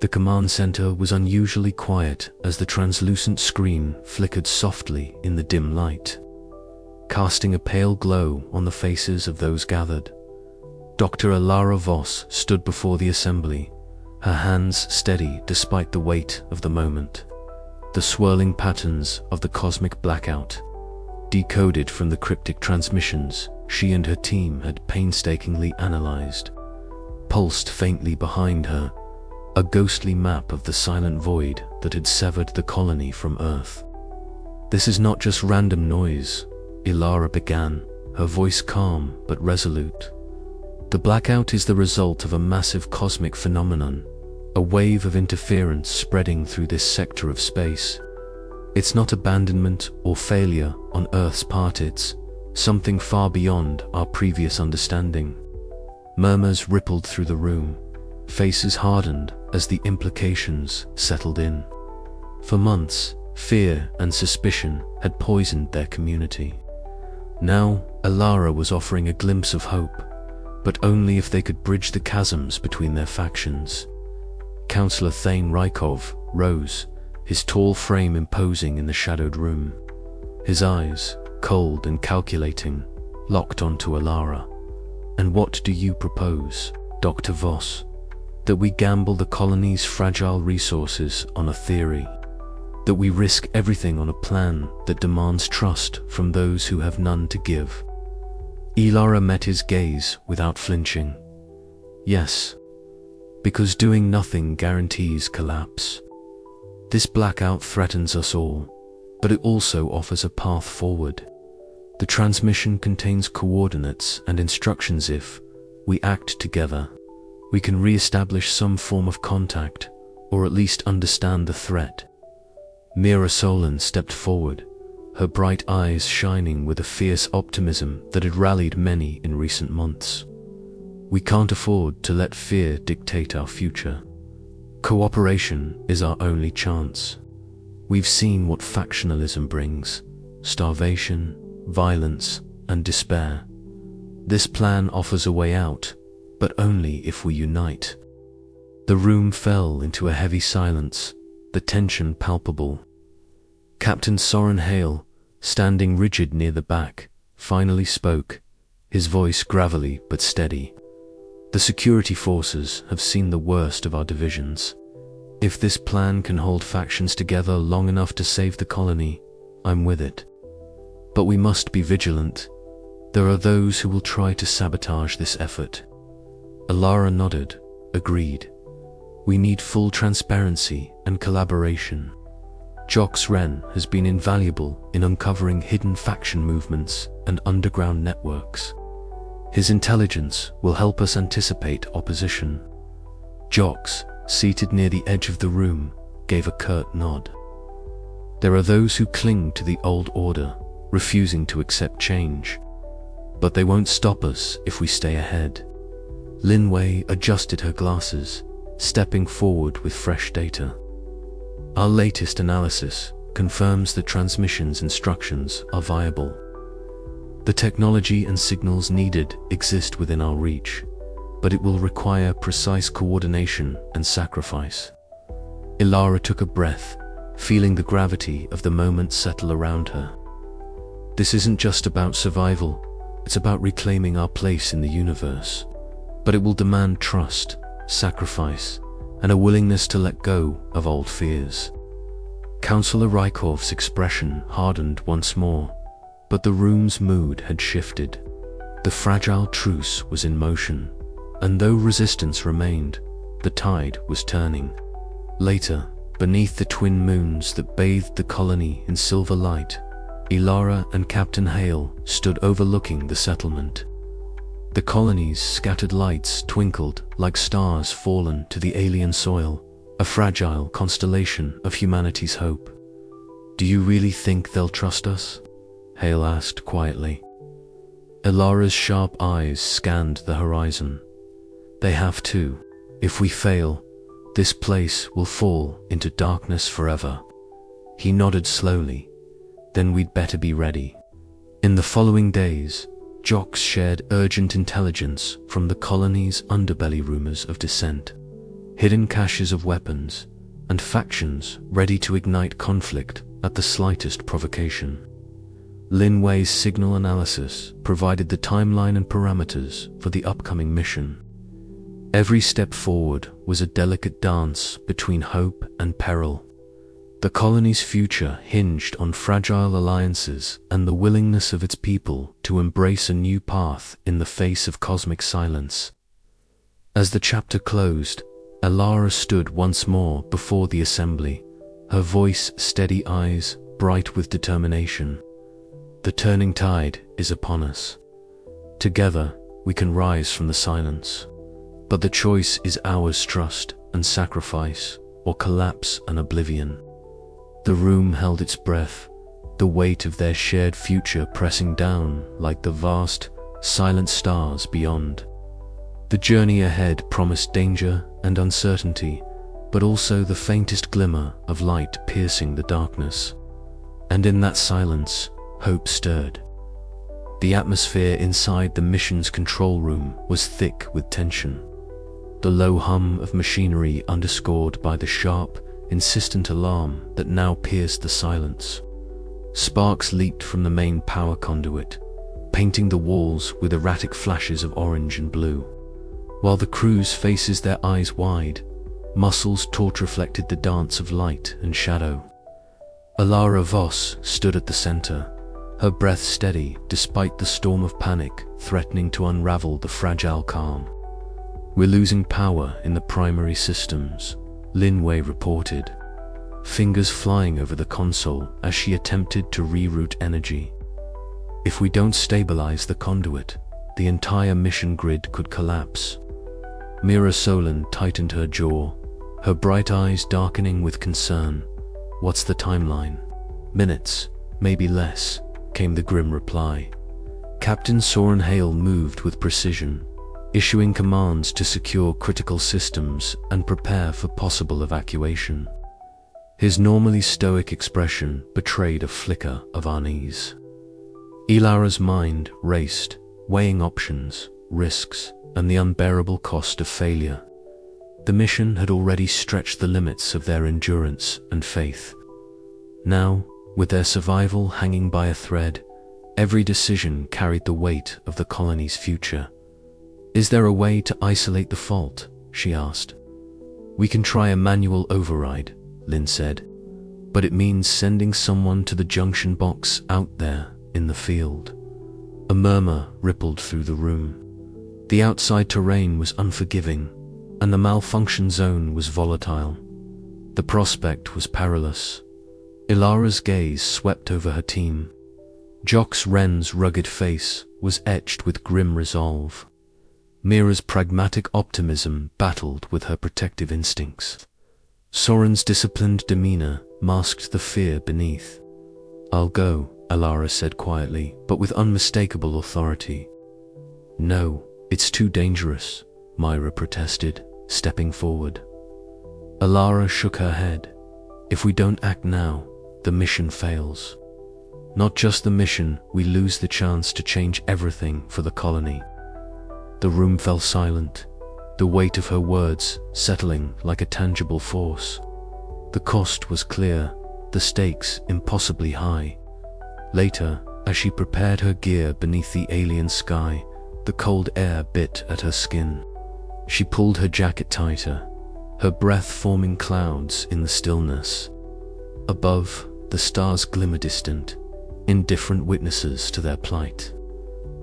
The command center was unusually quiet as the translucent screen flickered softly in the dim light, casting a pale glow on the faces of those gathered. Dr. Elara Voss stood before the assembly, her hands steady despite the weight of the moment. The swirling patterns of the cosmic blackout, decoded from the cryptic transmissions she and her team had painstakingly analyzed, pulsed faintly behind her, a ghostly map of the silent void that had severed the colony from Earth. "This is not just random noise," Elara began, her voice calm but resolute. "The blackout is the result of a massive cosmic phenomenon, a wave of interference spreading through this sector of space. It's not abandonment or failure on Earth's part, it's something far beyond our previous understanding." Murmurs rippled through the room, faces hardened as the implications settled in. For months, fear and suspicion had poisoned their community. Now, Elara was offering a glimpse of hope, but only if they could bridge the chasms between their factions. Councillor Thane Rykov rose, his tall frame imposing in the shadowed room. His eyes, cold and calculating, locked onto Elara. "And what do you propose, Dr. Voss? That we gamble the colony's fragile resources on a theory? That we risk everything on a plan that demands trust from those who have none to give?" Elara met his gaze without flinching. "Yes, because doing nothing guarantees collapse. This blackout threatens us all, but it also offers a path forward. The transmission contains coordinates and instructions. If we act together, we can re-establish some form of contact, or at least understand the threat." Mira Solon stepped forward, her bright eyes shining with a fierce optimism that had rallied many in recent months. "We can't afford to let fear dictate our future. Cooperation is our only chance. We've seen what factionalism brings: starvation, violence, and despair. This plan offers a way out, but only if we unite." The room fell into a heavy silence, the tension palpable. Captain Soren Hale, standing rigid near the back, finally spoke, his voice gravelly but steady. "The security forces have seen the worst of our divisions. If this plan can hold factions together long enough to save the colony, I'm with it. But we must be vigilant. There are those who will try to sabotage this effort." Elara nodded, agreed. "We need full transparency and collaboration. Jox Wren has been invaluable in uncovering hidden faction movements and underground networks. His intelligence will help us anticipate opposition." Jox, seated near the edge of the room, gave a curt nod. "There are those who cling to the old order, refusing to accept change. But they won't stop us if we stay ahead." Linway adjusted her glasses, stepping forward with fresh data. "Our latest analysis confirms that transmission's instructions are viable. The technology and signals needed exist within our reach, but it will require precise coordination and sacrifice." Elara took a breath, feeling the gravity of the moment settle around her. "This isn't just about survival, it's about reclaiming our place in the universe. But it will demand trust, sacrifice, and a willingness to let go of old fears." Councillor Rykov's expression hardened once more, but the room's mood had shifted. The fragile truce was in motion, and though resistance remained, the tide was turning. Later, beneath the twin moons that bathed the colony in silver light, Elara and Captain Hale stood overlooking the settlement. The colony's scattered lights twinkled like stars fallen to the alien soil, a fragile constellation of humanity's hope. "Do you really think they'll trust us?" Hale asked quietly. Elara's sharp eyes scanned the horizon. "They have to. If we fail, this place will fall into darkness forever." He nodded slowly. "Then we'd better be ready." In the following days, Jox shared urgent intelligence from the colony's underbelly rumors of dissent. hidden caches of weapons, and factions ready to ignite conflict at the slightest provocation. Lin Wei's signal analysis provided the timeline and parameters for the upcoming mission. Every step forward was a delicate dance between hope and peril. The colony's future hinged on fragile alliances and the willingness of its people to embrace a new path in the face of cosmic silence. As the chapter closed, Elara stood once more before the assembly, her voice steady, eyes bright with determination. The turning tide is upon us. Together, we can rise from the silence. But the choice is ours: trust and sacrifice, or collapse and oblivion. The room held its breath, the weight of their shared future pressing down like the vast, silent stars beyond. The journey ahead promised danger and uncertainty, but also the faintest glimmer of light piercing the darkness. And in that silence, hope stirred. The atmosphere inside the mission's control room was thick with tension. The low hum of machinery underscored by the sharp, insistent alarm that now pierced the silence. Sparks leaped from the main power conduit, painting the walls with erratic flashes of orange and blue. While the crew's faces, their eyes wide, muscles taut, reflected the dance of light and shadow. Elara Voss stood at the center, her breath steady despite the storm of panic threatening to unravel the fragile calm. "We're losing power in the primary systems," Lin Wei reported, fingers flying over the console as she attempted to reroute energy. "If we don't stabilize the conduit, the entire mission grid could collapse." Mira Solon tightened her jaw, her bright eyes darkening with concern. "What's the timeline?" "Minutes, maybe less," came the grim reply. Captain Soren Hale moved with precision, issuing commands to secure critical systems and prepare for possible evacuation. His normally stoic expression betrayed a flicker of unease. Elara's mind raced, weighing options, risks, and the unbearable cost of failure. The mission had already stretched the limits of their endurance and faith. Now, with their survival hanging by a thread, every decision carried the weight of the colony's future. "Is there a way to isolate the fault?" she asked. "We can try a manual override," Lin said, "but it means sending someone to the junction box out there in the field." A murmur rippled through the room. The outside terrain was unforgiving, and the malfunction zone was volatile. The prospect was perilous. Elara's gaze swept over her team. Jox Wren's rugged face was etched with grim resolve. Mira's pragmatic optimism battled with her protective instincts. Soren's disciplined demeanor masked the fear beneath. "I'll go," Elara said quietly, but with unmistakable authority. "No, it's too dangerous," Myra protested, stepping forward. Elara shook her head. "If we don't act now, the mission fails. Not just the mission, we lose the chance to change everything for the colony." The room fell silent, the weight of her words settling like a tangible force. The cost was clear, the stakes impossibly high. Later, as she prepared her gear beneath the alien sky, the cold air bit at her skin. She pulled her jacket tighter, her breath forming clouds in the stillness. Above, the stars glimmer distant, indifferent witnesses to their plight.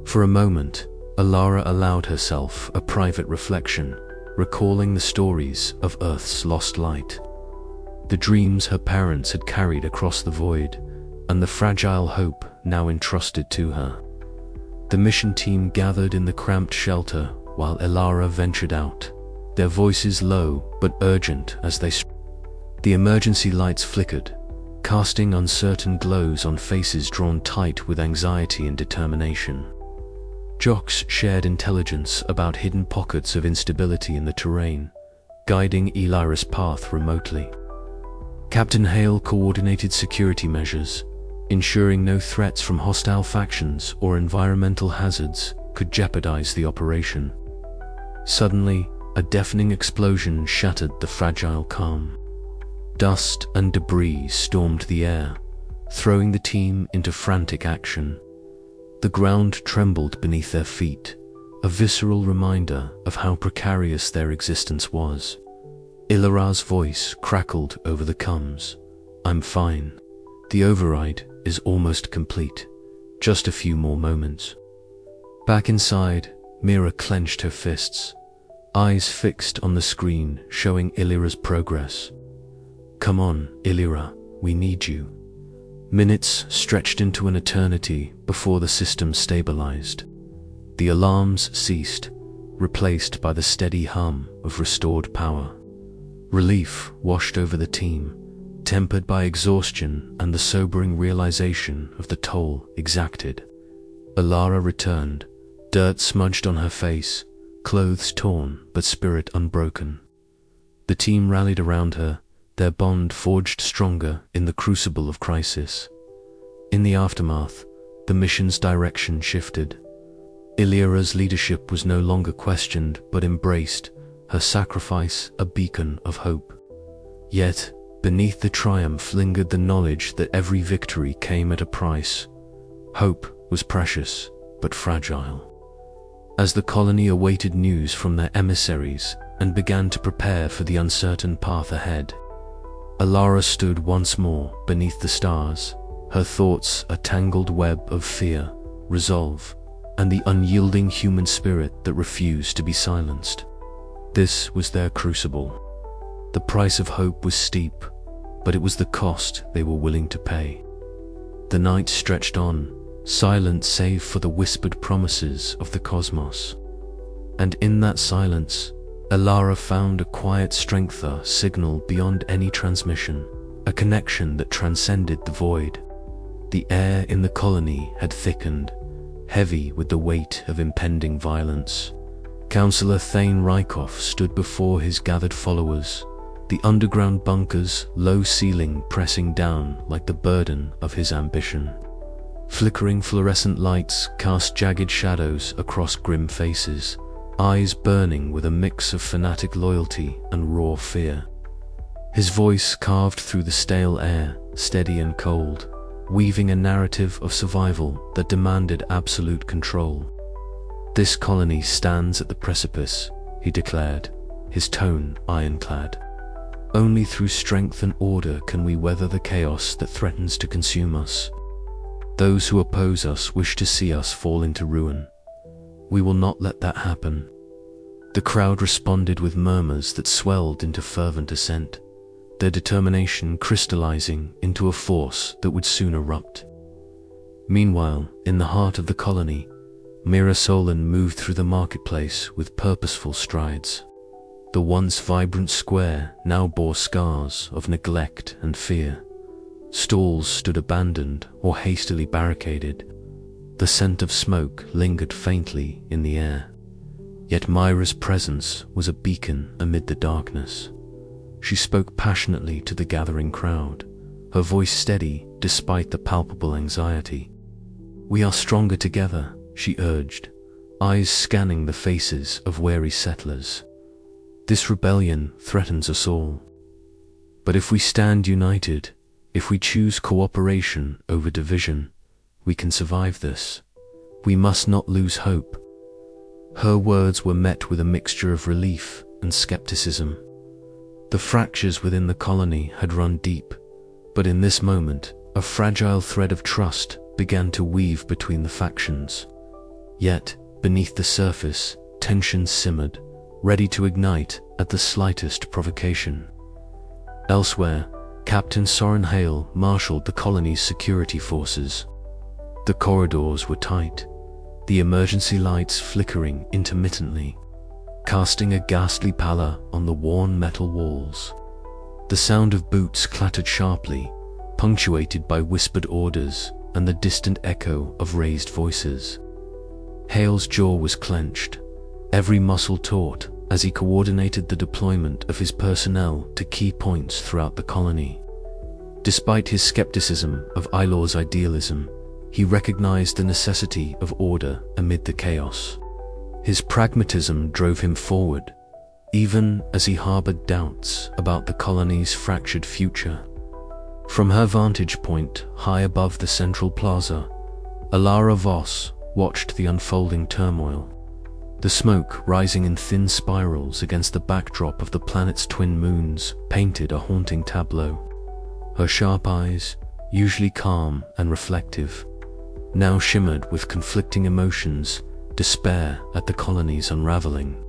For a moment, Elara allowed herself a private reflection, recalling the stories of Earth's lost light. The dreams her parents had carried across the void, and the fragile hope now entrusted to her. The mission team gathered in the cramped shelter while Elara ventured out, their voices low but urgent as they The emergency lights flickered, casting uncertain glows on faces drawn tight with anxiety and determination. Jox shared intelligence about hidden pockets of instability in the terrain, guiding Elara's path remotely. Captain Hale coordinated security measures, ensuring no threats from hostile factions or environmental hazards could jeopardize the operation. Suddenly, A deafening explosion shattered the fragile calm. Dust and debris stormed the air, throwing the team into frantic action. The ground trembled beneath their feet, a visceral reminder of how precarious their existence was. Elara's voice crackled over the comms. "I'm fine. The override is almost complete. Just a few more moments." Back inside, Mira clenched her fists, eyes fixed on the screen showing Elara's progress. "Come on, Elara, we need you." Minutes stretched into an eternity before the system stabilized. The alarms ceased, replaced by the steady hum of restored power. Relief washed over the team, tempered by exhaustion and the sobering realization of the toll exacted. Elara returned, dirt smudged on her face, clothes torn but spirit unbroken. The team rallied around her, their bond forged stronger in the crucible of crisis. In the aftermath, the mission's direction shifted. Elara's leadership was no longer questioned but embraced, her sacrifice a beacon of hope. Yet, beneath the triumph lingered the knowledge that every victory came at a price. Hope was precious, but fragile. As the colony awaited news from their emissaries and began to prepare for the uncertain path ahead, Elara stood once more beneath the stars, her thoughts a tangled web of fear, resolve, and the unyielding human spirit that refused to be silenced. This was their crucible. The price of hope was steep, but it was the cost they were willing to pay. The night stretched on, silent save for the whispered promises of the cosmos. And in that silence, Elara found a quiet strengther signal beyond any transmission, a connection that transcended the void. The air in the colony had thickened, heavy with the weight of impending violence. Councillor Thane Rykov stood before his gathered followers, the underground bunker's low ceiling pressing down like the burden of his ambition. Flickering fluorescent lights cast jagged shadows across grim faces, eyes burning with a mix of fanatic loyalty and raw fear. His voice carved through the stale air, steady and cold, weaving a narrative of survival that demanded absolute control. "This colony stands at the precipice," he declared, his tone ironclad. "Only through strength and order can we weather the chaos that threatens to consume us. Those who oppose us wish to see us fall into ruin. We will not let that happen." The crowd responded with murmurs that swelled into fervent assent, their determination crystallizing into a force that would soon erupt. Meanwhile, in the heart of the colony, Mira Solon moved through the marketplace with purposeful strides. The once vibrant square now bore scars of neglect and fear. Stalls stood abandoned or hastily barricaded. The scent of smoke lingered faintly in the air. Yet Myra's presence was a beacon amid the darkness. She spoke passionately to the gathering crowd, her voice steady despite the palpable anxiety. "We are stronger together," she urged, eyes scanning the faces of wary settlers. "This rebellion threatens us all. But if we stand united, if we choose cooperation over division, we can survive this. We must not lose hope." Her words were met with a mixture of relief and skepticism. The fractures within the colony had run deep, but in this moment, a fragile thread of trust began to weave between the factions. Yet, beneath the surface, tension simmered, ready to ignite at the slightest provocation. Elsewhere, Captain Soren Hale marshaled the colony's security forces. The corridors were tight, the emergency lights flickering intermittently, casting a ghastly pallor on the worn metal walls. The sound of boots clattered sharply, punctuated by whispered orders and the distant echo of raised voices. Hale's jaw was clenched, every muscle taut as he coordinated the deployment of his personnel to key points throughout the colony. Despite his skepticism of Elar's idealism, he recognized the necessity of order amid the chaos. His pragmatism drove him forward, even as he harbored doubts about the colony's fractured future. From her vantage point, high above the central plaza, Elara Voss watched the unfolding turmoil. The smoke, rising in thin spirals against the backdrop of the planet's twin moons, painted a haunting tableau. Her sharp eyes, usually calm and reflective, now shimmered with conflicting emotions: despair at the colony's unraveling,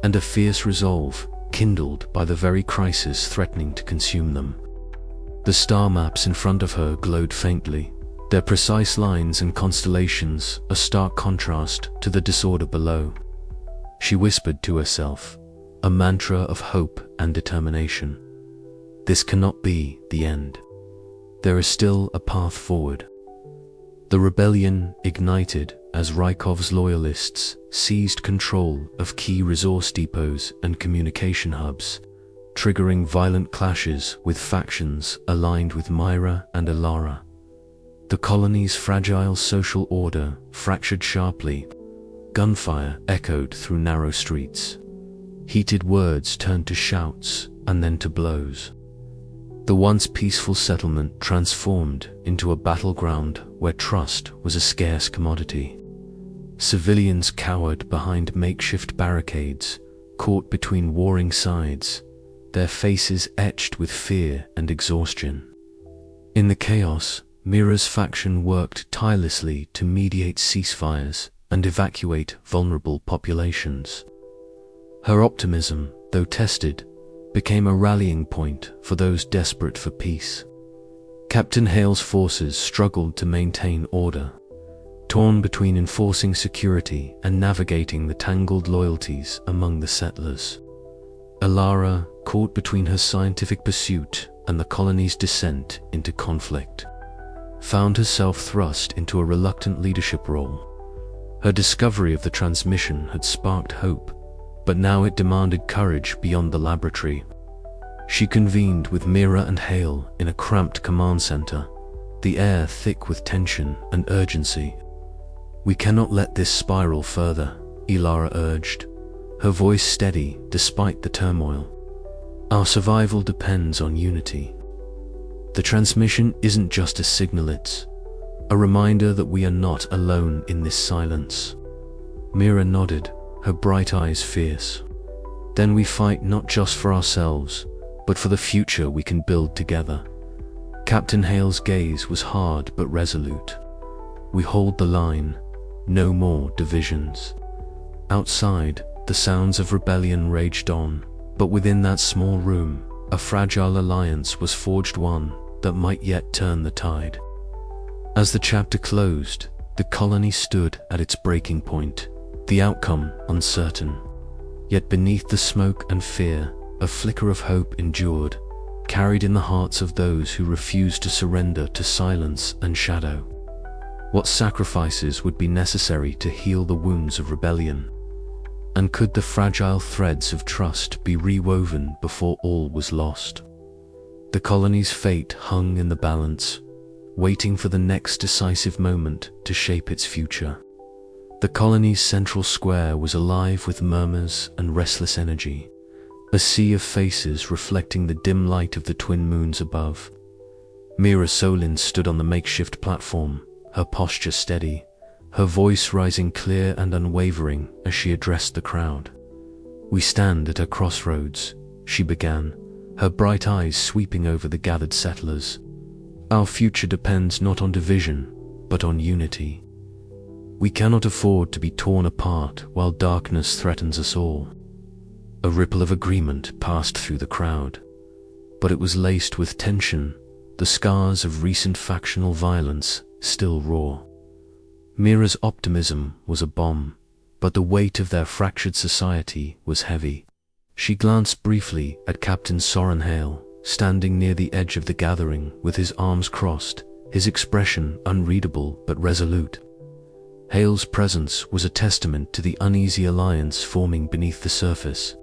and a fierce resolve kindled by the very crisis threatening to consume them. The star maps in front of her glowed faintly, their precise lines and constellations a stark contrast to the disorder below. She whispered to herself, a mantra of hope and determination. This cannot be the end. There is still a path forward. The rebellion ignited as Rykov's loyalists seized control of key resource depots and communication hubs, triggering violent clashes with factions aligned with Myra and Elara. The colony's fragile social order fractured sharply. Gunfire echoed through narrow streets. Heated words turned to shouts and then to blows. The once peaceful settlement transformed into a battleground where trust was a scarce commodity. Civilians cowered behind makeshift barricades, caught between warring sides, their faces etched with fear and exhaustion. In the chaos, Mira's faction worked tirelessly to mediate ceasefires and evacuate vulnerable populations. Her optimism, though tested, became a rallying point for those desperate for peace. Captain Hale's forces struggled to maintain order, torn between enforcing security and navigating the tangled loyalties among the settlers. Elara, caught between her scientific pursuit and the colony's descent into conflict, found herself thrust into a reluctant leadership role. Her discovery of the transmission had sparked hope, but now it demanded courage beyond the laboratory. She convened with Mira and Hale in a cramped command center, the air thick with tension and urgency. "We cannot let this spiral further," Elara urged, her voice steady despite the turmoil. "Our survival depends on unity. The transmission isn't just a signal, it's a reminder that we are not alone in this silence." Mira nodded, her bright eyes fierce. "Then we fight not just for ourselves, but for the future we can build together." Captain Hale's gaze was hard but resolute. "We hold the line, no more divisions." Outside, the sounds of rebellion raged on, but within that small room, a fragile alliance was forged, one that might yet turn the tide. As the chapter closed, the colony stood at its breaking point, the outcome uncertain. Yet beneath the smoke and fear, a flicker of hope endured, carried in the hearts of those who refused to surrender to silence and shadow. What sacrifices would be necessary to heal the wounds of rebellion? And could the fragile threads of trust be rewoven before all was lost? The colony's fate hung in the balance, waiting for the next decisive moment to shape its future. The colony's central square was alive with murmurs and restless energy, a sea of faces reflecting the dim light of the twin moons above. Mira Solin stood on the makeshift platform, her posture steady, her voice rising clear and unwavering as she addressed the crowd. "We stand at a crossroads," she began, her bright eyes sweeping over the gathered settlers. "Our future depends not on division, but on unity. We cannot afford to be torn apart while darkness threatens us all." A ripple of agreement passed through the crowd, but it was laced with tension, the scars of recent factional violence still raw. Mira's optimism was a bomb, but the weight of their fractured society was heavy. She glanced briefly at Captain Soren Hale, standing near the edge of the gathering with his arms crossed, his expression unreadable but resolute. Hale's presence was a testament to the uneasy alliance forming beneath the surface.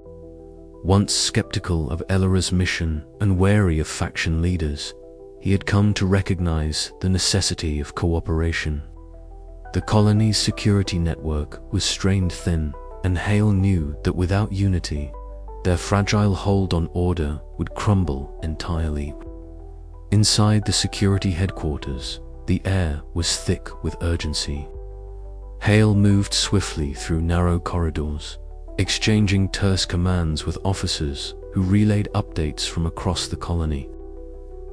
Once skeptical of Elara's mission and wary of faction leaders, he had come to recognize the necessity of cooperation. The colony's security network was strained thin, and Hale knew that without unity, their fragile hold on order would crumble entirely. Inside the security headquarters, the air was thick with urgency. Hale moved swiftly through narrow corridors, exchanging terse commands with officers who relayed updates from across the colony.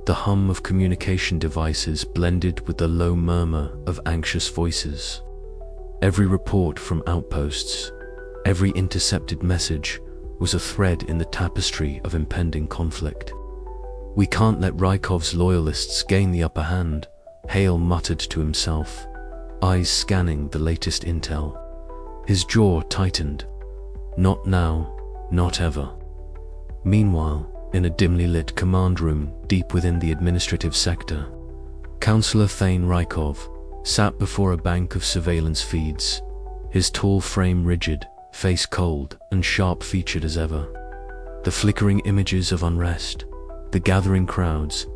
The hum of communication devices blended with the low murmur of anxious voices. Every report from outposts, every intercepted message, was a thread in the tapestry of impending conflict. "We can't let Rykov's loyalists gain the upper hand," Hale muttered to himself, eyes scanning the latest intel. His jaw tightened. Not now, not ever. Meanwhile, in a dimly lit command room deep within the administrative sector, Counselor Thane Rykov sat before a bank of surveillance feeds, his tall frame rigid, face cold and sharp-featured as ever. The flickering images of unrest, the gathering crowds,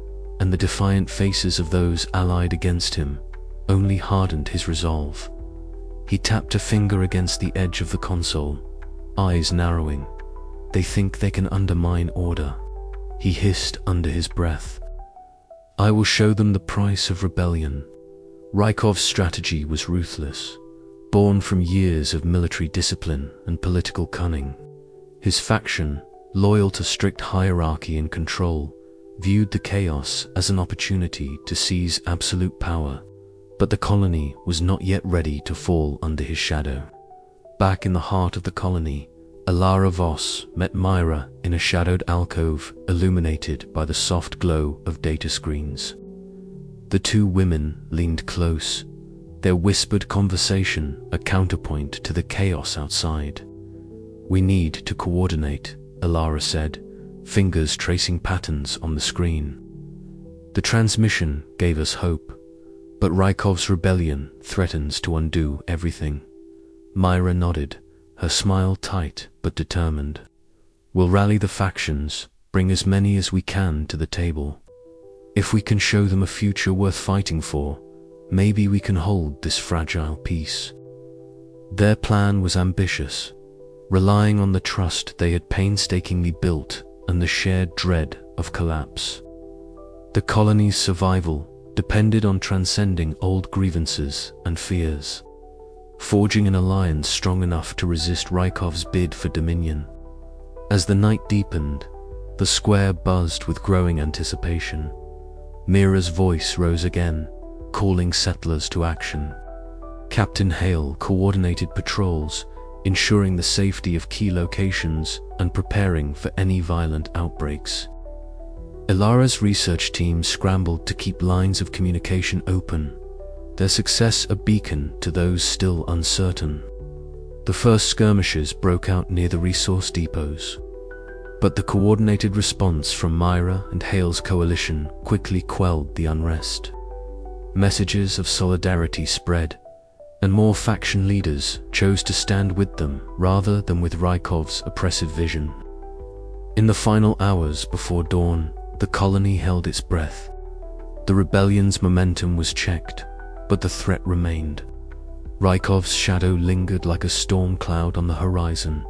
and the defiant faces of those allied against him only hardened his resolve. He tapped a finger against the edge of the console, eyes narrowing. "They think they can undermine order," he hissed under his breath. "I will show them the price of rebellion." Rykov's strategy was ruthless, born from years of military discipline and political cunning. His faction, loyal to strict hierarchy and control, viewed the chaos as an opportunity to seize absolute power, but the colony was not yet ready to fall under his shadow. Back in the heart of the colony, Elara Voss met Myra in a shadowed alcove illuminated by the soft glow of data screens. The two women leaned close, their whispered conversation a counterpoint to the chaos outside. "We need to coordinate," Elara said, fingers tracing patterns on the screen. "The transmission gave us hope, but Rykov's rebellion threatens to undo everything." Myra nodded, her smile tight but determined. "We'll rally the factions, bring as many as we can to the table. If we can show them a future worth fighting for, maybe we can hold this fragile peace." Their plan was ambitious, relying on the trust they had painstakingly built and the shared dread of collapse. The colony's survival depended on transcending old grievances and fears, forging an alliance strong enough to resist Rykov's bid for dominion. As the night deepened, the square buzzed with growing anticipation. Mira's voice rose again, calling settlers to action. Captain Hale coordinated patrols, ensuring the safety of key locations and preparing for any violent outbreaks. Elara's research team scrambled to keep lines of communication open, their success a beacon to those still uncertain. The first skirmishes broke out near the resource depots, but the coordinated response from Myra and Hale's coalition quickly quelled the unrest. Messages of solidarity spread, and more faction leaders chose to stand with them rather than with Rykov's oppressive vision. In the final hours before dawn, the colony held its breath. The rebellion's momentum was checked, but the threat remained. Rykov's shadow lingered like a storm cloud on the horizon,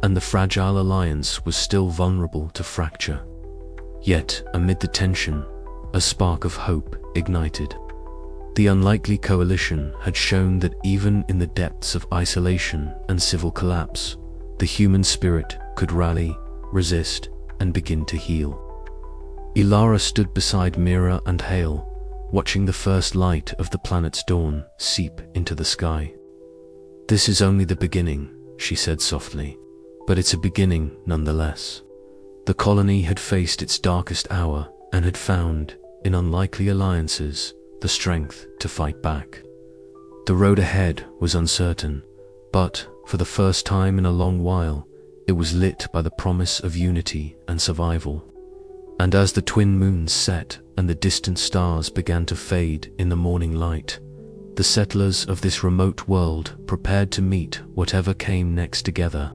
and the fragile alliance was still vulnerable to fracture. Yet, amid the tension, a spark of hope ignited. The unlikely coalition had shown that even in the depths of isolation and civil collapse, the human spirit could rally, resist, and begin to heal. Elara stood beside Mira and Hale, watching the first light of the planet's dawn seep into the sky. "This is only the beginning," she said softly, "but it's a beginning nonetheless." The colony had faced its darkest hour and had found, in unlikely alliances, the strength to fight back. The road ahead was uncertain, but, for the first time in a long while, it was lit by the promise of unity and survival. And as the twin moons set and the distant stars began to fade in the morning light, the settlers of this remote world prepared to meet whatever came next together,